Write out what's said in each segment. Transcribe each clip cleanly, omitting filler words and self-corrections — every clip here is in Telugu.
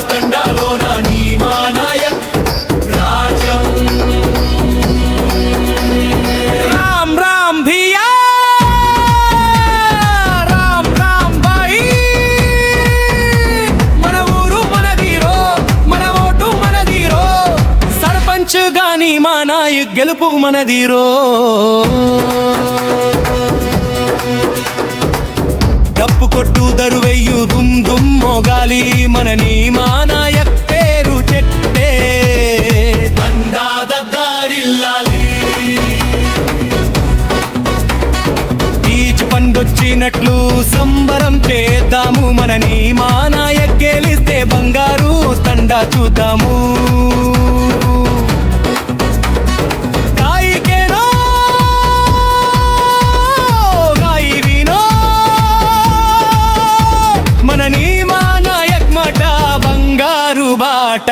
తండాలోన నీ మా నాయక్ రాజం రామ్ రామ్ భియా రామ్ రామ్ భాయి మన ఊరు మనదిరో మన ఓటు మనదిరో సర్పంచ్ గాని మా నాయక్ గెలుపు మనదిరో డప్పు కొట్టు దరువెయ్యు దుమ్ దుమ్ మోగాలి మనని మా నాయక్ పేరు చెట్టే దండాదారిల్లాలి ఈచ్ పండొచ్చినట్లు సంబరం చేద్దాము మనని మా నాయక్ గెలిస్తే బంగారు తండా చూద్దాము బాట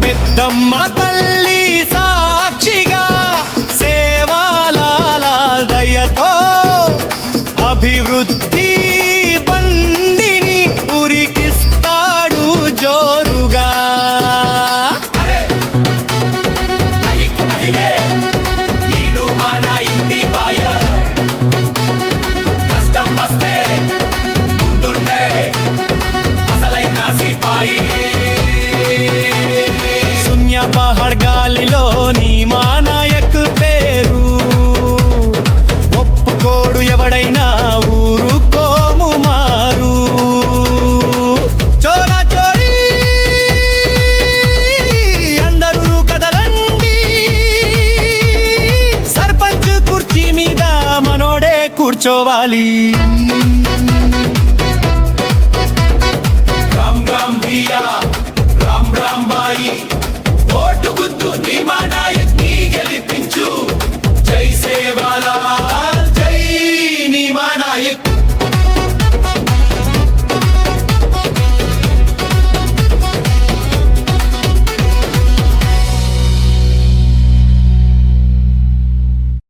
పెద్దమ్మ తల్లి సాక్షిగా సేవాలాల దయతో అభివృద్ధి బండిని ఉరికిస్తాడు జోరుగా శూన్య పహాడ్ గాలిలో నీ మా నాయక్ పేరు ఒప్పుకోడు ఎవడైనా ఊరుకోము మారు చోరా చోరీ అందరూ కదలండి సర్పంచ్ కుర్చీ మీద మనోడే కూర్చోవాలి